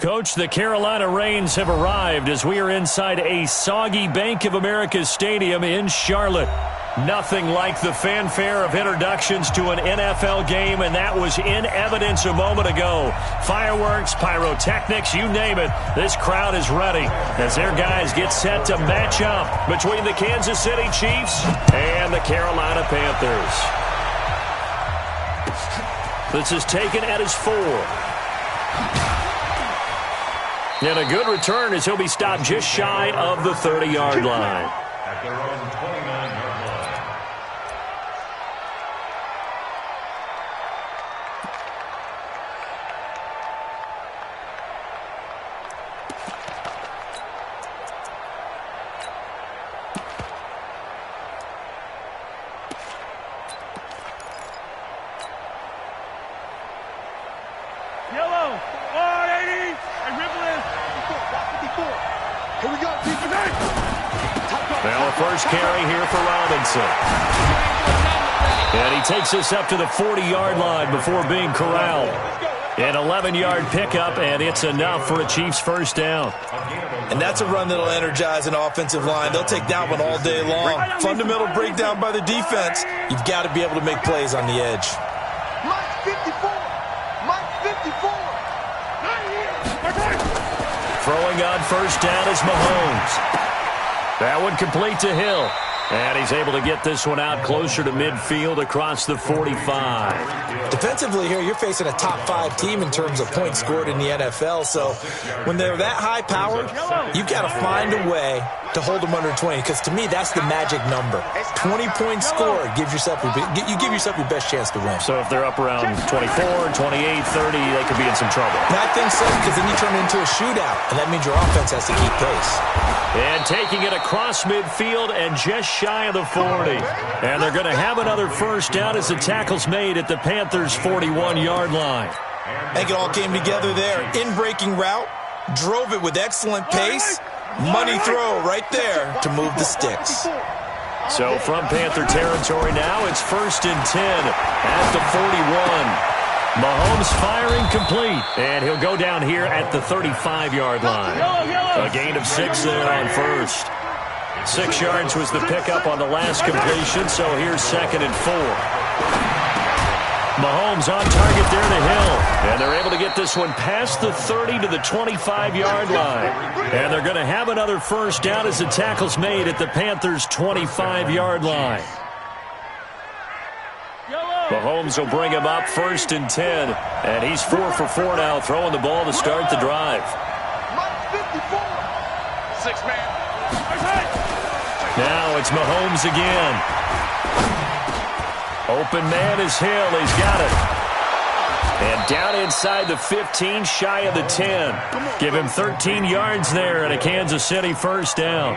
Coach, the Carolina Rains have arrived as we are inside a soggy Bank of America Stadium in Charlotte. Nothing like the fanfare of introductions to an NFL game, and that was in evidence a moment ago. Fireworks, pyrotechnics, you name it. This crowd is ready as their guys get set to match up between the Kansas City Chiefs and the Carolina Panthers. This is taken at his 4. And a good return as he'll be stopped just shy of the 30-yard line. At their own 29-yard line. Yellow, 180, and ripple is 54. Here we go, defense. Well, a first carry here for Robinson. And he takes us up to the 40-yard line before being corralled. An 11-yard pickup, and it's enough for a Chiefs first down. And that's a run that'll energize an offensive line. They'll take that one all day long. Fundamental breakdown by the defense. You've got to be able to make plays on the edge. Mike 54. Mike 54. Throwing on first down is Mahomes. That one complete to Hill. And he's able to get this one out closer to midfield across the 45. Defensively here, you're facing a top 5 team in terms of points scored in the NFL. So when they're that high powered, you've got to find a way to hold them under 20. Because to me, that's the magic number. 20 points scored gives yourself you give yourself your best chance to win. So if they're up around 24, 28, 30, they could be in some trouble. I think so, because then you turn it into a shootout. And that means your offense has to keep pace. And taking it across midfield and just shy of the 40. And they're going to have another first down as the tackle's made at the Panthers' 41-yard line. I think it all came together there. In-breaking route, drove it with excellent pace. Money throw right there to move the sticks. So from Panther territory now, it's 1st and 10 at the 41. Mahomes firing complete, and he'll go down here at the 35-yard line. A gain of 6 there on first. 6 yards was the pickup on the last completion, so here's 2nd and 4. Mahomes on target there to Hill, and they're able to get this one past the 30 to the 25-yard line. And they're going to have another first down as the tackle's made at the Panthers' 25-yard line. Mahomes will bring him up 1st and 10, and he's 4 for 4 now, throwing the ball to start the drive. Now it's Mahomes again. Open man is Hill. He's got it. And down inside the 15, shy of the 10. Give him 13 yards there and a Kansas City first down.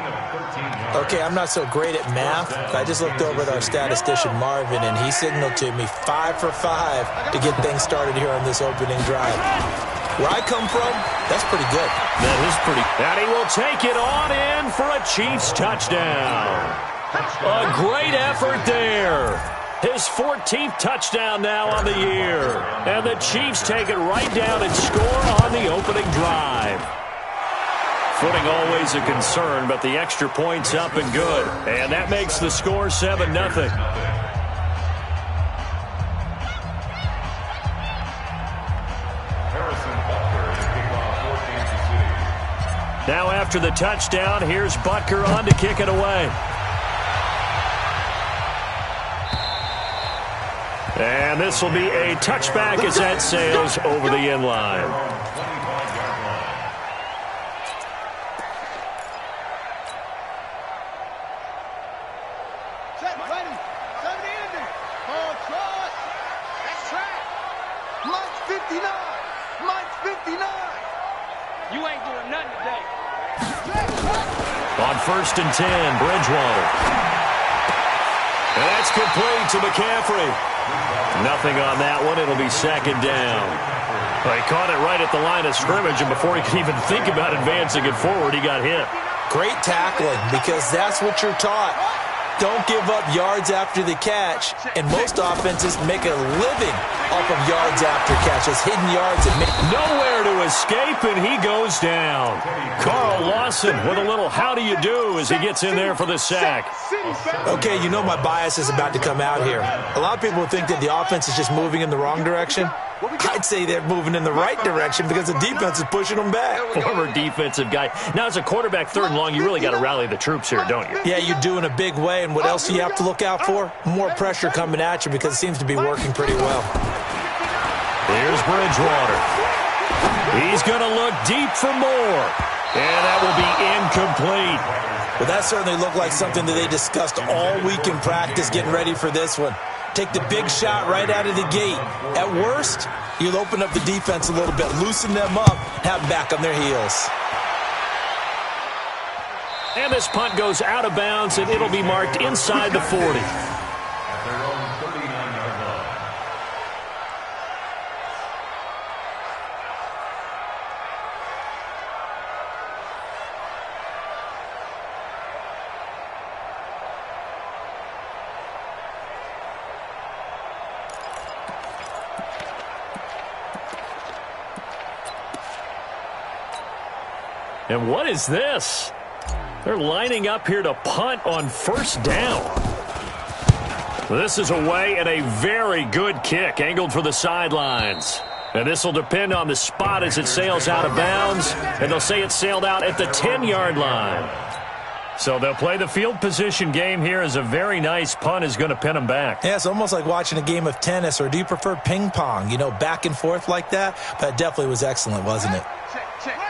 Okay, I'm not so great at math. I just looked over at our statistician, Marvin, and he signaled to me 5 for 5 to get things started here on this opening drive. Where I come from, that's pretty good. That is pretty. And he will take it on in for a Chiefs touchdown. A great effort there. His 14th touchdown now on the year. And the Chiefs take it right down and score on the opening drive. Footing always a concern, but the extra point's up and good. And that makes the score 7-0. Now after the touchdown, here's Butker on to kick it away. And this will be a touchback as that sails over the end line. On 1st and 10, Bridgewater. And that's complete to McCaffrey. Nothing on that one. It'll be 2nd down. Well, he caught it right at the line of scrimmage, and before he could even think about advancing it forward, he got hit. Great tackling, because that's what you're taught. don't give up yards after the catch, and most offenses make a living off of yards after catch. Those hidden yards that make nowhere to escape, and he goes down. Carl Lawson with a little how do you do as he gets in there for the sack. Okay, you know my bias is about to come out here. A lot of people think that the offense is just moving in the wrong direction. I'd say they're moving in the right direction because the defense is pushing them back. Former defensive guy. Now, as a quarterback, third and long, you really got to rally the troops here, don't you? Yeah, you do in a big way. And what else do you have to look out for? More pressure coming at you because it seems to be working pretty well. Here's Bridgewater. He's going to look deep for more. And that will be incomplete. Well, that certainly looked like something that they discussed all week in practice getting ready for this one. Take the big shot right out of the gate. At worst, you'll open up the defense a little bit, loosen them up, have them back on their heels. And this punt goes out of bounds, and it'll be marked inside the 40. At their own 39-yard line. And what is this? They're lining up here to punt on first down. This is away and a very good kick angled for the sidelines. And this will depend on the spot as it sails out of bounds. And they'll say it sailed out at the 10-yard line. So they'll play the field position game here as a very nice punt is going to pin them back. Yeah, it's almost like watching a game of tennis, or do you prefer ping pong? You know, back and forth like that? That definitely was excellent, wasn't it?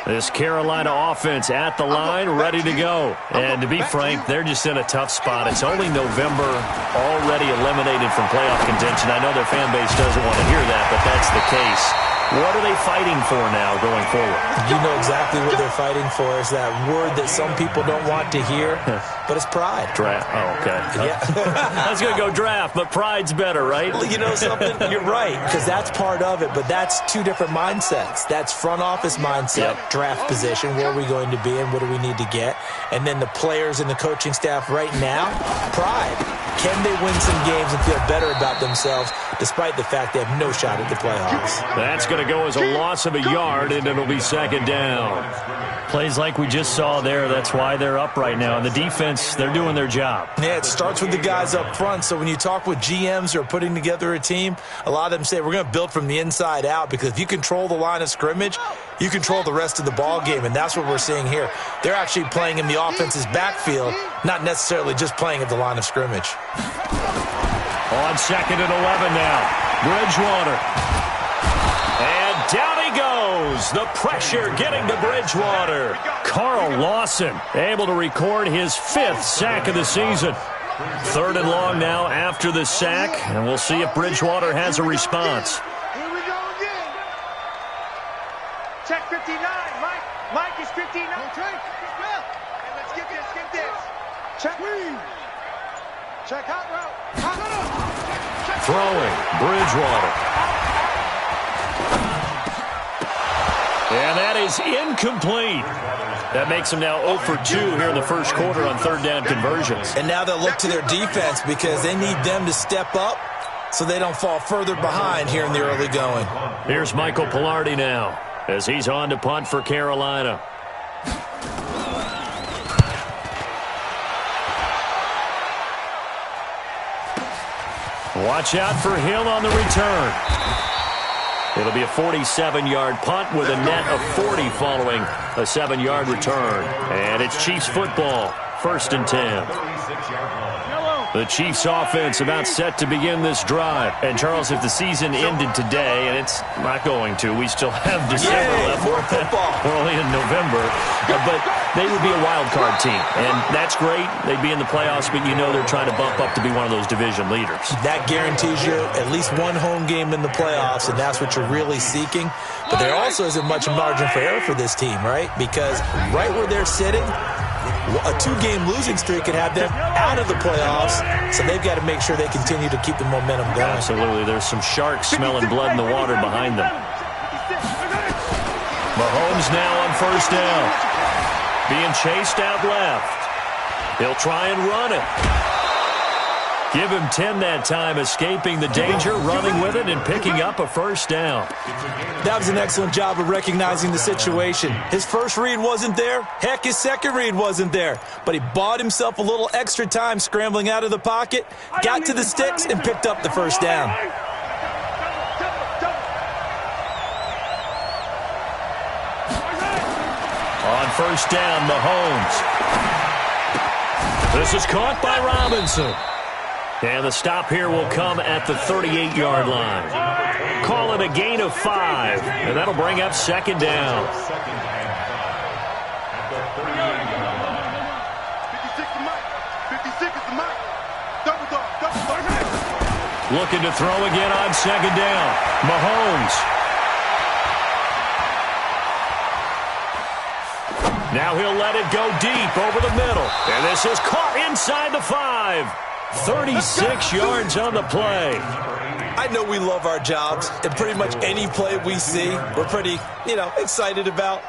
This Carolina offense at the line, ready to go. And to be frank, they're just in a tough spot. It's only November, already eliminated from playoff contention. I know their fan base doesn't want to hear that, but that's the case. What are they fighting for now going forward? You know exactly what they're fighting for. Is that word that some people don't want to hear, but it's pride. Draft. Oh, okay. Yeah. I was going to go draft, but pride's better, right? Well, you know something? You're right, because that's part of it, but that's two different mindsets. That's front office mindset, draft position, where are we going to be and what do we need to get? And then the players and the coaching staff right now, pride. Can they win some games and feel better about themselves despite the fact they have no shot at the playoffs? That's going to go as a loss of a yard, and it'll be second down. Plays like we just saw there, that's why they're up right now. And the defense, they're doing their job. Yeah, it starts with the guys up front. So when you talk with GMs who are putting together a team, a lot of them say we're going to build from the inside out, because if you control the line of scrimmage, you control the rest of the ball game, and that's what we're seeing here. They're actually playing in the offense's backfield, not necessarily just playing at the line of scrimmage. On second and 11 now, Bridgewater. And down he goes. The pressure getting to Bridgewater. Carl Lawson able to record his 5th sack of the season. Third and long now after the sack, and we'll see if Bridgewater has a response. Here we go again. Check 59. Mike is 59. Okay. And let's get this. Check. Check hot route. Throwing, Bridgewater. And that is incomplete. That makes them now 0 for 2 here in the first quarter on third down conversions. And now they'll look to their defense because they need them to step up so they don't fall further behind here in the early going. Here's Michael Pilardi now as he's on to punt for Carolina. Watch out for Hill on the return. It'll be a 47-yard punt with a net of 40 following a 7-yard return. And it's Chiefs football, 1st and 10. 36-yard line. The Chiefs offense about set to begin this drive. And Charles, if the season ended today, and it's not going to, we still have December left. More football. We're only in November. But they would be a wild card team. And that's great. They'd be in the playoffs, but you know they're trying to bump up to be one of those division leaders. That guarantees you at least one home game in the playoffs, and that's what you're really seeking. But there also isn't much margin for error for this team, right? Because right where they're sitting, a 2-game losing streak could have them out of the playoffs, so they've got to make sure they continue to keep the momentum going. Absolutely. There's some sharks smelling blood in the water behind them. Mahomes now on first down. Being chased out left. He'll try and run it. Give him 10 that time, escaping the danger, running with it, and picking up a first down. That was an excellent job of recognizing the situation. His first read wasn't there. Heck, his second read wasn't there. But he bought himself a little extra time scrambling out of the pocket, got to the sticks, and picked up the first down. On first down, Mahomes. This is caught by Robinson. And the stop here will come at the 38-yard line. Call it a gain of 5, and that'll bring up second down. Looking to throw again on second down. Mahomes. Now he'll let it go deep over the middle. And this is caught inside the 5. 36 yards on the play. I know we love our jobs, and pretty much any play we see, we're pretty, excited about.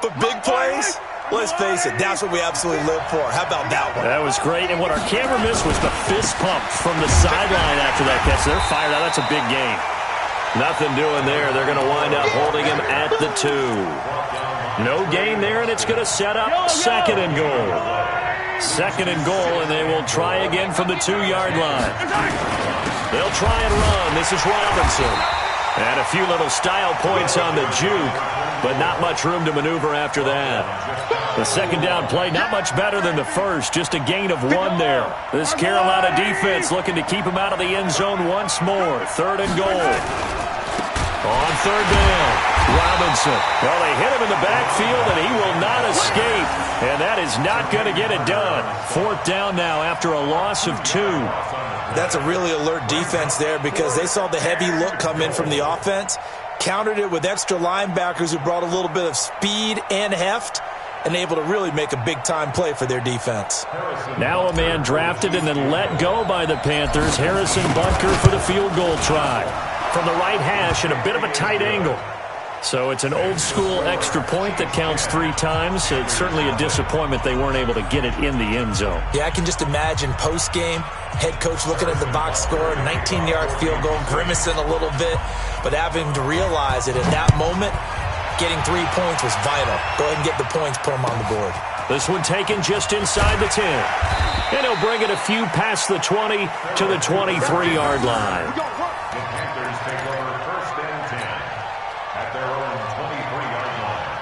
But big plays, let's face it, that's what we absolutely live for. How about that one? That was great, and what our camera missed was the fist pump from the sideline after that catch. They're fired out. That's a big gain. Nothing doing there. They're going to wind up holding him at the 2. No gain there, and it's going to set up second and goal. Second and goal, and they will try again from the 2-yard line. They'll try and run. This is Robinson. And a few little style points on the juke, but not much room to maneuver after that. The second down play, not much better than the first, just a gain of 1 there. This Carolina defense looking to keep him out of the end zone once more. Third and goal. On third down, Robinson. Well, they hit him in the backfield, and he will not escape. And that is not going to get it done. Fourth down now after a loss of 2. That's a really alert defense there because they saw the heavy look come in from the offense, countered it with extra linebackers who brought a little bit of speed and heft, and able to really make a big-time play for their defense. Now a man drafted and then let go by the Panthers. Harrison Butker for the field goal try. From the right hash at a bit of a tight angle. So it's an old-school extra point that counts 3 times. It's certainly a disappointment they weren't able to get it in the end zone. Yeah, I can just imagine post-game, head coach looking at the box score, 19-yard field goal, grimacing a little bit, but having to realize that at that moment, getting 3 points was vital. Go ahead and get the points, put them on the board. This one taken just inside the 10. And he'll bring it a few past the 20 to the 23-yard line. The Panthers take over first and 10 at their own 23-yard line.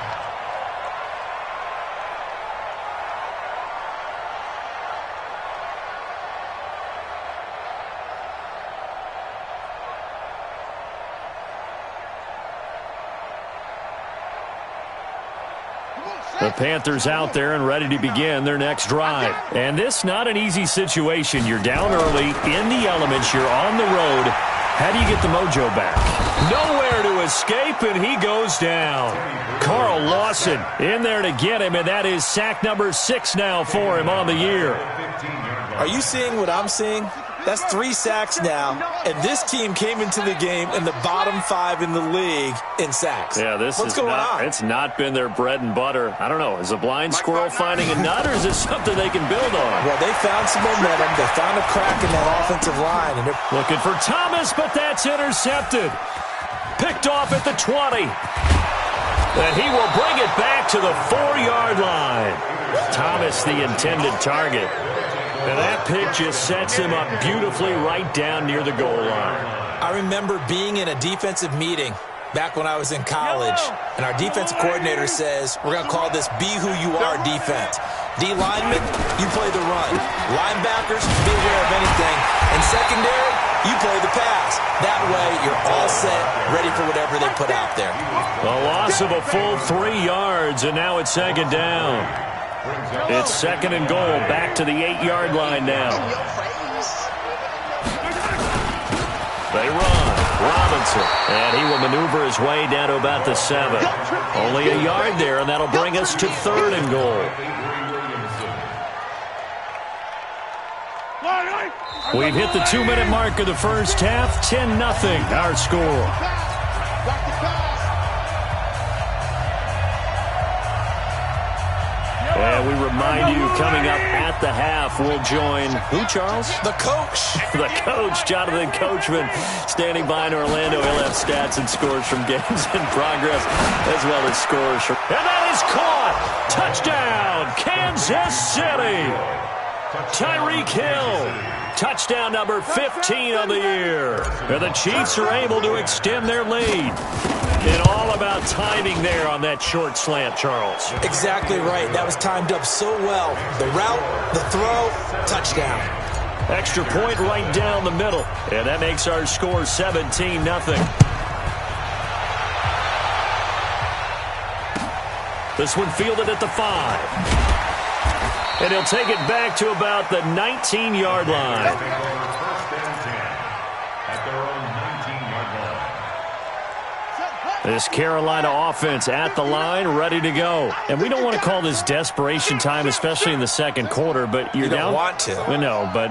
The Panthers out there and ready to begin their next drive. And this not an easy situation. You're down early, in the elements, you're on the road. How do you get the mojo back? Nowhere to escape, and he goes down. Carl Lawson in there to get him, and that is sack number 6 now for him on the year. Are you seeing what I'm seeing? That's 3 sacks now, and this team came into the game in the bottom 5 in the league in sacks. Yeah, What's going on? It's not been their bread and butter. I don't know. Is a blind squirrel finding a nut, or is it something they can build on? Well, they found some momentum. They found a crack in that offensive line. And they're looking for Thomas, but that's intercepted. Picked off at the 20. And he will bring it back to the 4-yard line. Thomas, the intended target. And that pick just sets him up beautifully right down near the goal line. I remember being in a defensive meeting back when I was in college, and our defensive coordinator says, we're going to call this Be Who You Are defense. D linemen, you play the run. Linebackers, be aware of anything. And secondary, you play the pass. That way, you're all set, ready for whatever they put out there. A loss of a full 3 yards, and now it's second down. It's second and goal, back to the 8-yard line now. They run. Robinson, and he will maneuver his way down to about the 7. Only a yard there, and that'll bring us to third and goal. We've hit the 2-minute mark of the first half. 10-0, our score. And we remind you coming up at the half. We'll join who, Charles? The coach. The coach, Jonathan Coachman, standing by in Orlando. He'll have stats and scores from games in progress, as well as scores from... And that is caught! Touchdown, Kansas City! Tyreek Hill. Touchdown number 15 on the year. And the Chiefs are able to extend their lead. And all about timing there on that short slant, Charles. Exactly right. That was timed up so well. The route, the throw, touchdown. Extra point right down the middle. And that makes our score 17-0. This one fielded at the 5. And he'll take it back to about the 19-yard line. This Carolina offense at the line, ready to go. And we don't want to call this desperation time, especially in the second quarter, but you're you down. Don't want to. No, but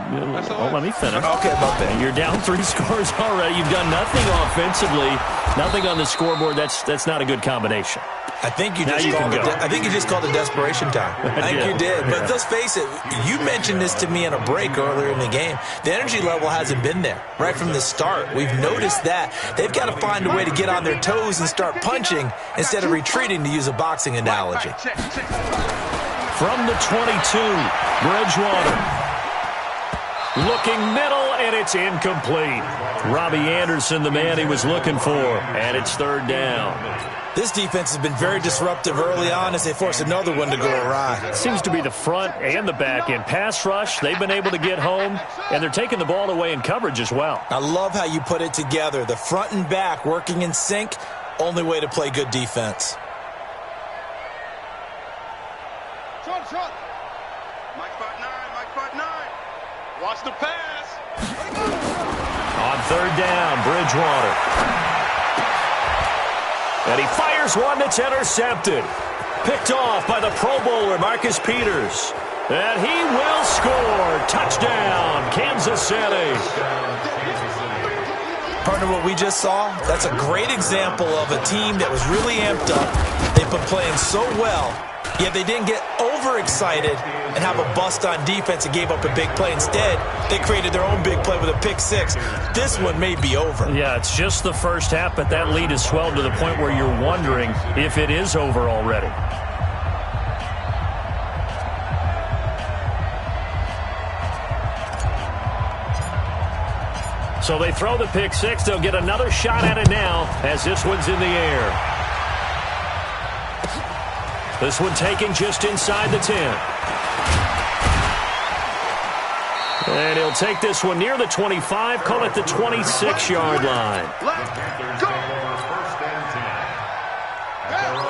let me finish. Okay, about that. You're down 3 scores already. You've done nothing offensively, nothing on the scoreboard. That's not a good combination. I think you just called it desperation time. I think you did. But let's face it, you mentioned this to me in a break earlier in the game. The energy level hasn't been there right from the start. We've noticed that. They've got to find a way to get on their toes and start punching instead of retreating, to use a boxing analogy. From the 22, Bridgewater. Looking middle, and it's incomplete. Robbie Anderson, the man he was looking for, and it's third down. This defense has been very disruptive early on as they force another one to go awry. Seems to be the front and the back end. Pass rush, they've been able to get home, and they're taking the ball away in coverage as well. I love how you put it together. The front and back working in sync, only way to play good defense. Shot. Mike spot 9. Watch the pass. On third down, Bridgewater. And he fires one that's intercepted. Picked off by the Pro Bowler, Marcus Peters. And he will score. Touchdown, Kansas City. Partner, what we just saw, that's a great example of a team that was really amped up. They've been playing so well, yet they didn't get overexcited and have a bust on defense and gave up a big play. Instead, they created their own big play with a pick six. This one may be over. Yeah, it's just the first half, but that lead has swelled to the point where you're wondering if it is over already. So they throw the pick six. They'll get another shot at it now as this one's in the air. This one taken just inside the 10. And he'll take this one near the 25, call it the 26-yard line.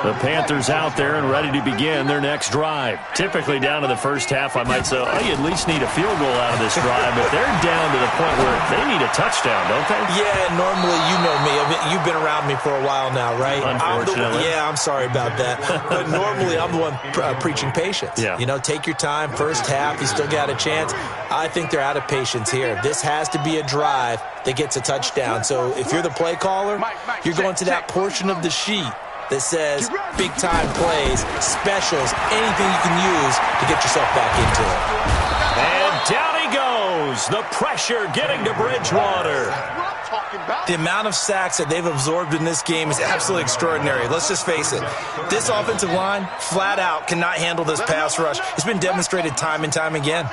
The Panthers out there and ready to begin their next drive. Typically down to the first half, I might say, oh, you at least need a field goal out of this drive, but they're down to the point where they need a touchdown, don't they? Yeah, normally, you know me. I mean, you've been around me for a while now, right? Unfortunately. I'm sorry about that. But normally, I'm the one preaching patience. Yeah. You know, take your time. First half, you still got a chance. I think they're out of patience here. This has to be a drive that gets a touchdown. So if you're the play caller, you're going to that portion of the sheet that says big-time plays, specials, anything you can use to get yourself back into it. And down he goes. The pressure getting to Bridgewater. The amount of sacks that they've absorbed in this game is absolutely extraordinary. Let's just face it. This offensive line, flat out, cannot handle this pass rush. It's been demonstrated time and time again.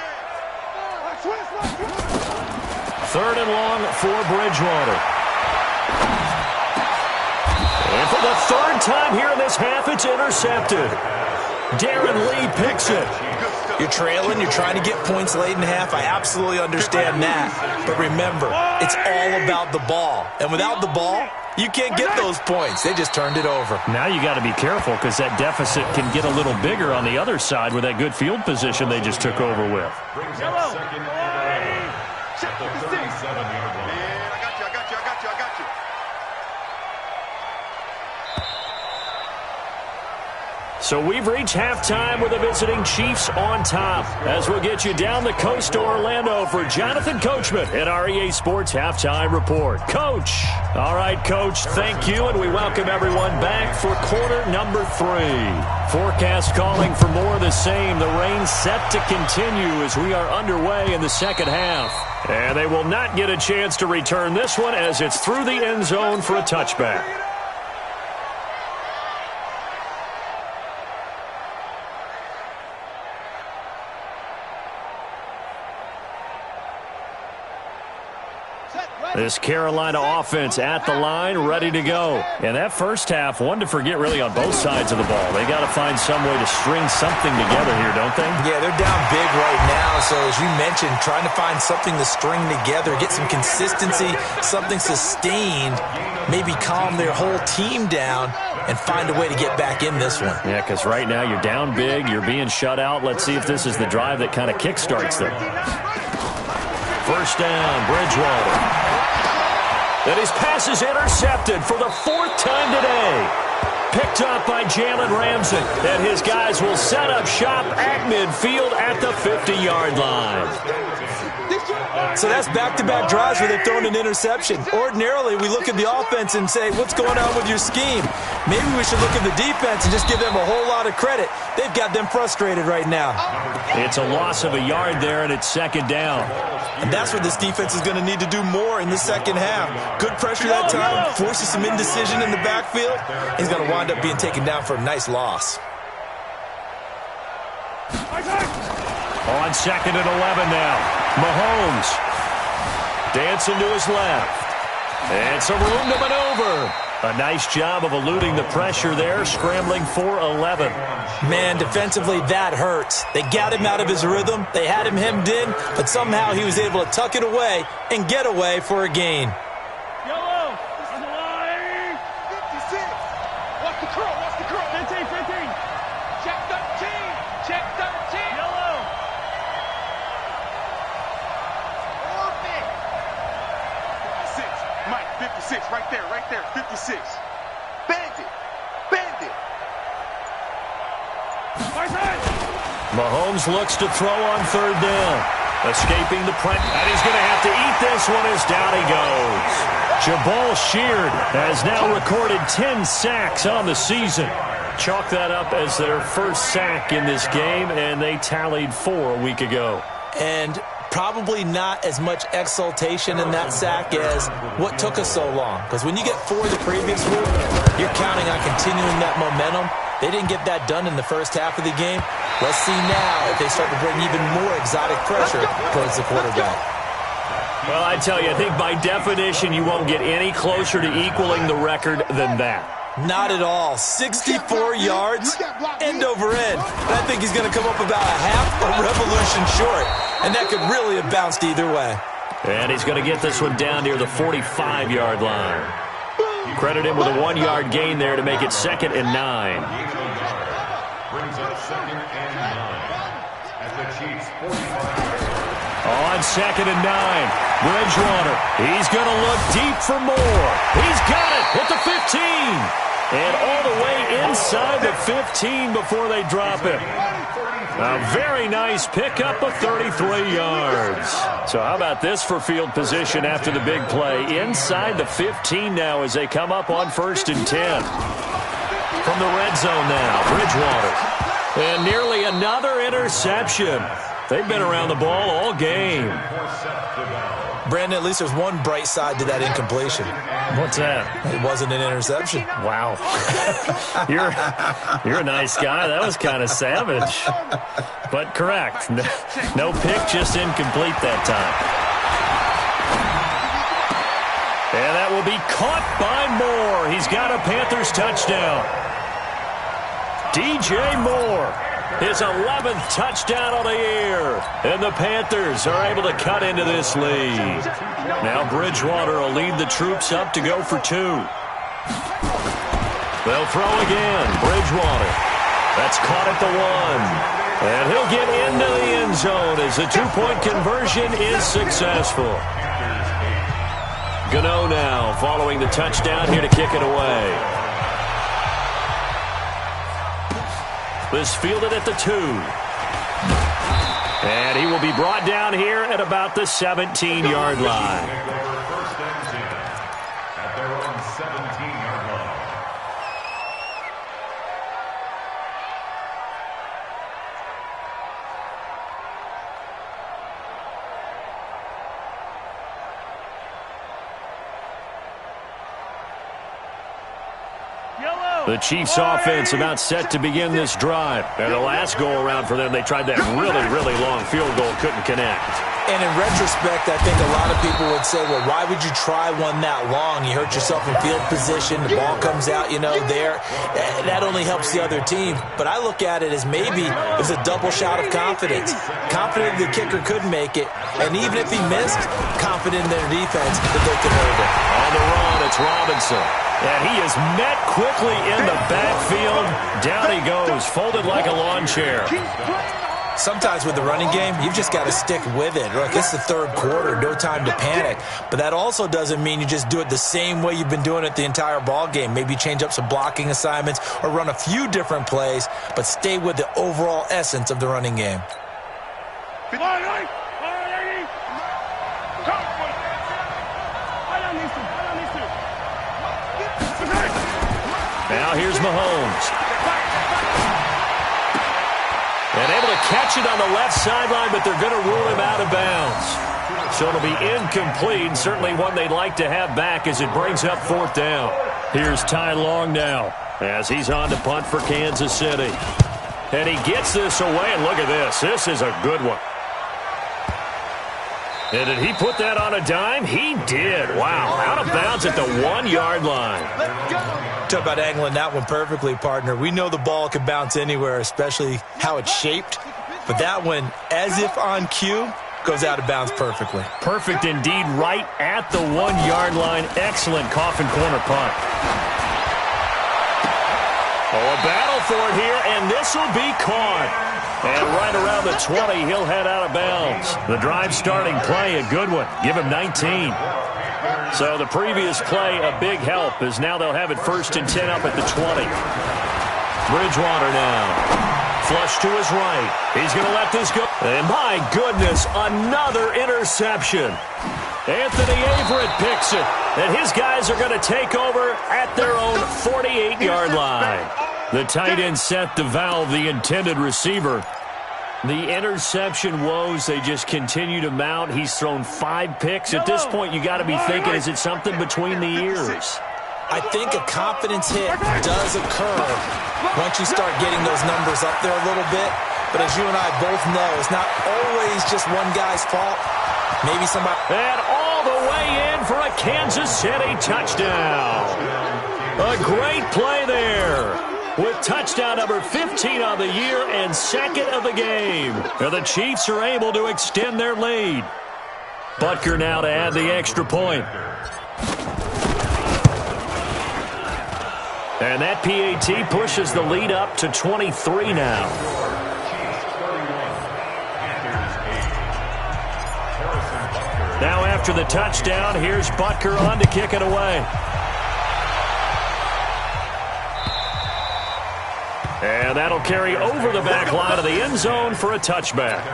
Third and long for Bridgewater. And for the third time here in this half, it's intercepted. Darren Lee picks it. You're trailing. You're trying to get points late in the half. I absolutely understand that. But remember, it's all about the ball. And without the ball, you can't get those points. They just turned it over. Now you got to be careful because that deficit can get a little bigger on the other side with that good field position they just took over with. So we've reached halftime with the visiting Chiefs on top. As we'll get you down the coast to Orlando for Jonathan Coachman at our EA Sports Halftime Report. Coach. All right, Coach, thank you, and we welcome everyone back for quarter number 3. Forecast calling for more of the same. The rain set to continue as we are underway in the second half. And they will not get a chance to return this one as it's through the end zone for a touchback. This Carolina offense at the line, ready to go. And that first half, one to forget really on both sides of the ball. They got to find some way to string something together here, don't they? Yeah, they're down big right now. So as you mentioned, trying to find something to string together, get some consistency, something sustained, maybe calm their whole team down and find a way to get back in this one. Yeah, because right now you're down big, you're being shut out. Let's see if this is the drive that kind of kickstarts them. First down, Bridgewater. And his pass is intercepted for the 4th time today. Picked up by Jalen Ramsey. And his guys will set up shop at midfield at the 50-yard line. So that's back-to-back drives where they've thrown an interception. Ordinarily, we look at the offense and say, what's going on with your scheme? Maybe we should look at the defense and just give them a whole lot of credit. They've got them frustrated right now. It's a loss of a yard there, and it's second down. And that's what this defense is going to need to do more in the second half. Good pressure that time, forces some indecision in the backfield. He's going to wind up being taken down for a nice loss. On second and 11 now. Mahomes dancing to his left. And some room to maneuver. A nice job of eluding the pressure there, scrambling for 11. Man, defensively, that hurts. They got him out of his rhythm. They had him hemmed in, but somehow he was able to tuck it away and get away for a gain. Yellow, this is the line. 56. Watch the curl, watch the curl. 15, 15. Check 13. Check 13. Yellow. Perfect. 56. Mike, 56. Right there, 56. Bandit. Bandit. Mahomes looks to throw on third down. Escaping the pressure. And he's going to have to eat this one as down he goes. Jabal Sheard has now recorded 10 sacks on the season. Chalk that up as their first sack in this game, and they tallied 4 a week ago. And probably not as much exultation in that sack as what took us so long. Because when you get 4 the previous week, you're counting on continuing that momentum. They didn't get that done in the first half of the game. Let's see now if they start to bring even more exotic pressure towards the quarterback. Well, I tell you, I think by definition you won't get any closer to equaling the record than that. Not at all. 64 yards, end over end. And I think he's going to come up about a half a revolution short. And that could really have bounced either way. And he's going to get this one down near the 45-yard line. Credit him with a 1-yard gain there to make it 2nd and 9. Brings up 2nd and 9 at the Chiefs' 45. On 2nd and 9, Bridgewater. He's going to look deep for more. He's got it at the 15. And all the way inside the 15 before they drop it. A very nice pickup of 33 yards. So how about this for field position after the big play? Inside the 15 now as they come up on 1st and 10. From the red zone now, Bridgewater. And nearly another interception. They've been around the ball all game. Brandon, at least there's one bright side to that incompletion. What's that? It wasn't an interception. Wow. You're a nice guy. That was kind of savage. But correct. No pick, just incomplete that time. And that will be caught by Moore. He's got a Panthers touchdown. DJ Moore. His 11th touchdown on the year. And the Panthers are able to cut into this lead. Now Bridgewater will lead the troops up to go for 2. They'll throw again. Bridgewater. That's caught at the 1. And he'll get into the end zone as the 2-point conversion is successful. Gano now following the touchdown here to kick it away. This fielded at the 2. And he will be brought down here at about the 17-yard line. First and 10 at their own 17-yard line. The Chiefs offense about set to begin this drive. And the last go-around for them, they tried that really, really long field goal, couldn't connect. And in retrospect, I think a lot of people would say, well, why would you try one that long? You hurt yourself in field position. The ball comes out, there. That only helps the other team. But I look at it as maybe it's a double shot of confidence. Confident the kicker could make it. And even if he missed, confident in their defense that they could hold it. On the run, it's Robinson. And he is met quickly in the backfield. Down he goes, folded like a lawn chair. Sometimes with the running game, you've just got to stick with it. Look, it's the third quarter, no time to panic. But that also doesn't mean you just do it the same way you've been doing it the entire ball game. Maybe change up some blocking assignments or run a few different plays, but stay with the overall essence of the running game. Now here's Mahomes. And able to catch it on the left sideline, but they're going to rule him out of bounds. So it'll be incomplete, certainly one they'd like to have back as it brings up 4th down. Here's Ty Long now as he's on to punt for Kansas City. And he gets this away, and look at this. This is a good one. And did he put that on a dime? He did. Wow, out of bounds at the 1-yard line. Talk about angling that one perfectly, partner. We know the ball can bounce anywhere, especially how it's shaped. But that one, as if on cue, goes out of bounds perfectly. Perfect indeed, right at the 1-yard line. Excellent coffin corner punt. Oh, a battle for it here, and this will be caught. And right around the 20, he'll head out of bounds. The drive starting play, a good one. Give him 19. So the previous play, a big help, as now they'll have it 1st and 10 up at the 20. Bridgewater now. Flush to his right. He's going to let this go. And my goodness, another interception. Anthony Averett picks it. And his guys are going to take over at their own 48-yard line. The tight end set the valve, the intended receiver. The interception woes, they just continue to mount. He's thrown 5 picks. At this point, you got to be thinking, is it something between the ears? I think a confidence hit does occur once you start getting those numbers up there a little bit. But as you and I both know, it's not always just one guy's fault. Maybe somebody... And all the way in for a Kansas City touchdown. A great play there, with touchdown number 15 on the year and 2nd of the game. And the Chiefs are able to extend their lead. Butker now to add the extra point. And that PAT pushes the lead up to 23 now. Now after the touchdown, here's Butker on to kick it away. And that'll carry over the back line of the end zone for a touchback.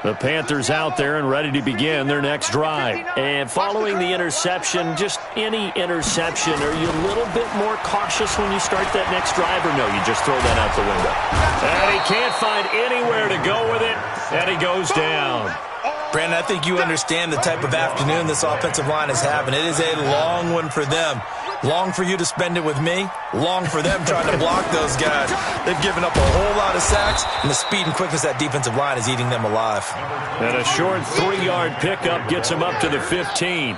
The Panthers out there and ready to begin their next drive. And following the interception, just any interception, are you a little bit more cautious when you start that next drive, or no, you just throw that out the window? And he can't find anywhere to go with it, and he goes down. Brandon, I think you understand the type of afternoon this offensive line is having. It is a long one for them. Long for you to spend it with me. Long for them trying to block those guys. They've given up a whole lot of sacks, and the speed and quickness of that defensive line is eating them alive. And a short 3-yard pickup gets him up to the 15.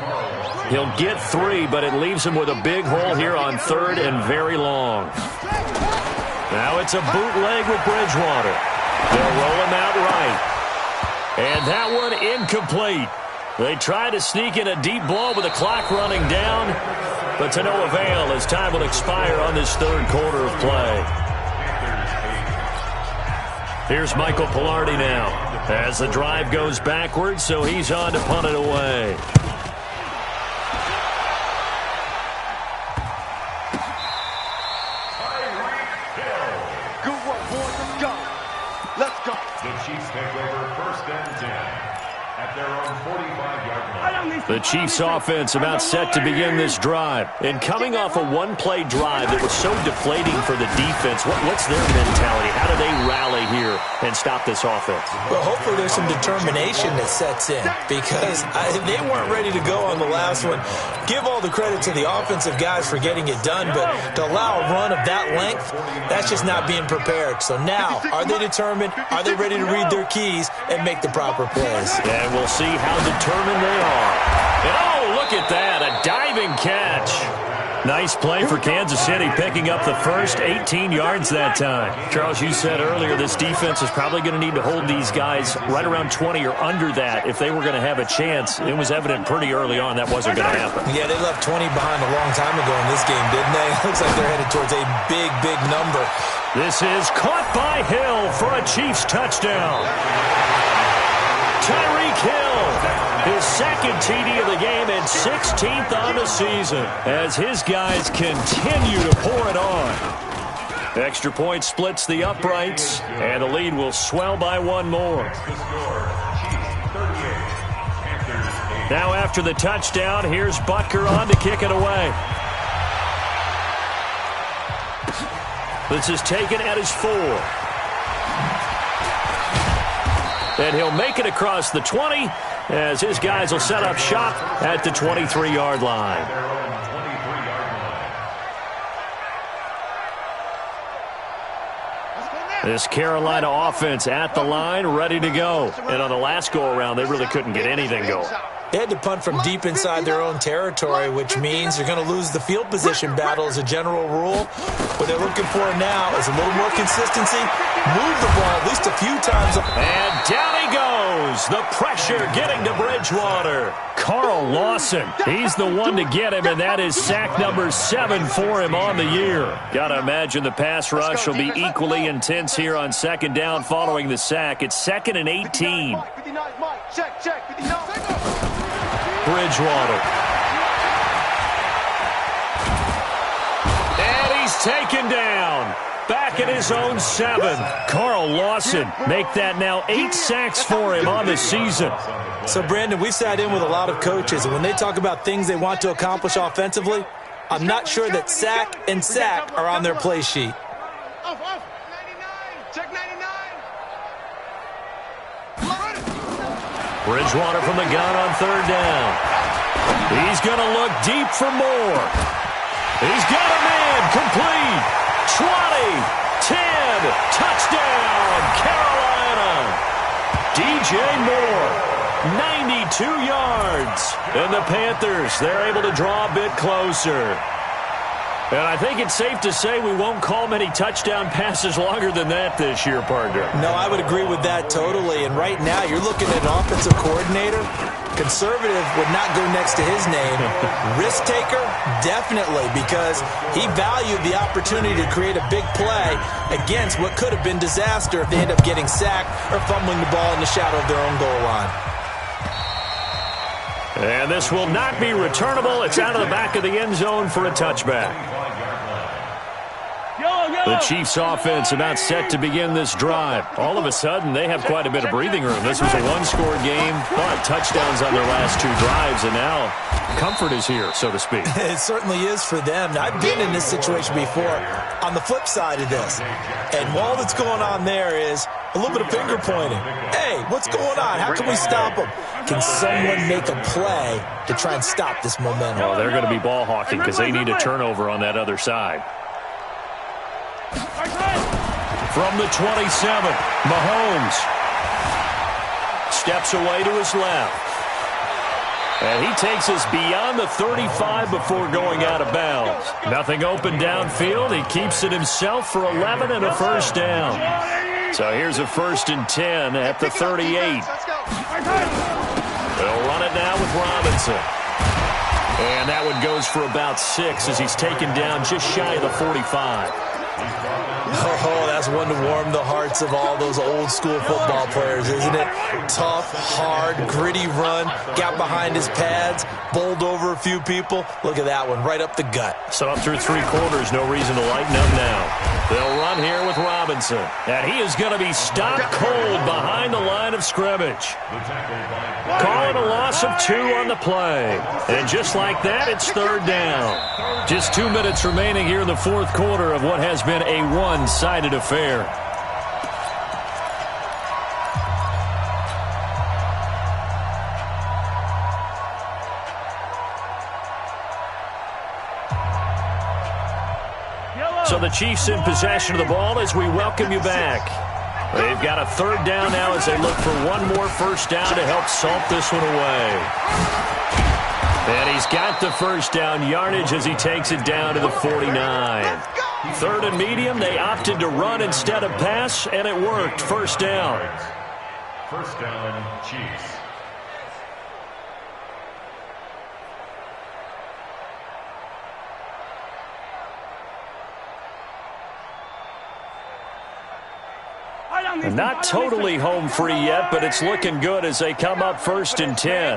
He'll get 3, but it leaves him with a big hole here on 3rd and very long. Now it's a bootleg with Bridgewater. They'll roll him out right. And that one incomplete. They try to sneak in a deep ball with the clock running down, but to no avail as time will expire on this 3rd quarter of play. Here's Michael Pilardi now as the drive goes backwards, so he's on to punt it away. Good work, boys. Let's go. Let's go. The Chiefs take over 1st and 10 at their own 45-yard line. The Chiefs offense about set to begin this drive. And coming off a one-play drive that was so deflating for the defense, what's their mentality? How do they rally here and stop this offense? Well, hopefully there's some determination that sets in because they weren't ready to go on the last one. Give all the credit to the offensive guys for getting it done, but to allow a run of that length, that's just not being prepared. So now, are they determined? Are they ready to read their keys and make the proper plays? And we'll see how determined they are. And oh, look at that, a diving catch. Nice play for Kansas City, picking up the first 18 yards that time. Charles, you said earlier this defense is probably going to need to hold these guys right around 20 or under that if they were going to have a chance. It was evident pretty early on that wasn't going to happen. Yeah, they left 20 behind a long time ago in this game, didn't they? It looks like they're headed towards a big, big number. This is caught by Hill for a Chiefs touchdown. Tyreek Hill, his second TD of the game and 16th on the season as his guys continue to pour it on. Extra point splits the uprights, and the lead will swell by one more. Now after the touchdown, here's Butker on to kick it away. This is taken at his 4. And he'll make it across the 20 as his guys will set up shop at the 23-yard line. This Carolina offense at the line, ready to go. And on the last go-around, they really couldn't get anything going. They had to punt from deep inside their own territory, which means they're going to lose the field position battle as a general rule. What they're looking for now is a little more consistency, move the ball at least a few times. And down he goes. The pressure getting to Bridgewater. Carl Lawson, he's the one to get him, and that is sack number 7 for him on the year. Got to imagine the pass rush will be equally intense here on second down following the sack. It's 2nd and 18. Bridgewater. And he's taken down. Back at his own 7. Carl Lawson make that now 8 sacks for him on the season. So, Brandon, we sat in with a lot of coaches, and when they talk about things they want to accomplish offensively, I'm not sure that sack and sack are on their play sheet. Bridgewater from the gun on 3rd down. He's going to look deep for more. He's got a man complete. 20, 10, touchdown, Carolina. DJ Moore, 92 yards. And the Panthers, they're able to draw a bit closer. And I think it's safe to say we won't call many touchdown passes longer than that this year, partner. No, I would agree with that totally. And right now, you're looking at an offensive coordinator. Conservative would not go next to his name. Risk taker, definitely, because he valued the opportunity to create a big play against what could have been disaster if they end up getting sacked or fumbling the ball in the shadow of their own goal line. And this will not be returnable. It's out of the back of the end zone for a touchback. The Chiefs offense about set to begin this drive. All of a sudden, they have quite a bit of breathing room. This was a one-score game, but touchdowns on their last 2 drives, and now comfort is here, so to speak. It certainly is for them. Now, I've been in this situation before on the flip side of this. And all that's going on there is a little bit of finger pointing. Hey, what's going on? How can we stop them? Can someone make a play to try and stop this momentum? Well, they're going to be ball hawking because they need a turnover on that other side. From the 27, Mahomes steps away to his left. And he takes us beyond the 35 before going out of bounds. Nothing open downfield. He keeps it himself for 11 and a first down. So here's a 1st and 10 at the 38. They'll run it now with Robinson. And that one goes for about 6 as he's taken down just shy of the 45. Oh, that's one to warm the hearts of all those old school football players, isn't it? Tough, hard, gritty run, got behind his pads, bowled over a few people. Look at that one, right up the gut. So up through 3 quarters, no reason to lighten up now. They'll run here with Robinson. And he is going to be stopped cold behind the line of scrimmage. Calling a loss of 2 on the play. And just like that, it's 3rd down. Just 2 minutes remaining here in the 4th quarter of what has been a one-sided affair. So the Chiefs in possession of the ball as we welcome you back. They've got a 3rd down now as they look for one more first down to help salt this one away. And he's got the first down yardage as he takes it down to the 49. 3rd and medium, they opted to run instead of pass, and it worked. First down. First down, Chiefs. And not totally home free yet, but it's looking good as they come up 1st and 10.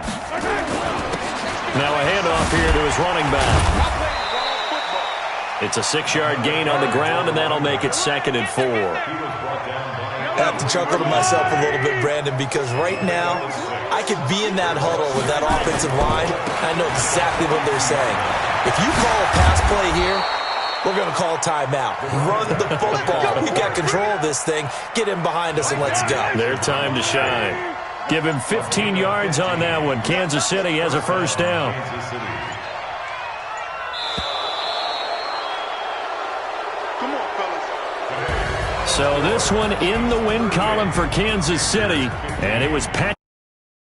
Now a handoff here to his running back. It's a 6-yard gain on the ground, and that'll make it 2nd and 4. I have to chuckle to myself a little bit, Brandon, because right now I could be in that huddle with that offensive line. I know exactly what they're saying. If you call a pass play here, we're going to call timeout. Run the football. We got control of this thing. Get him behind us and let's go. Their time to shine. Give him 15 yards on that one. Kansas City has a first down. So this one in the win column for Kansas City, and it was Pat.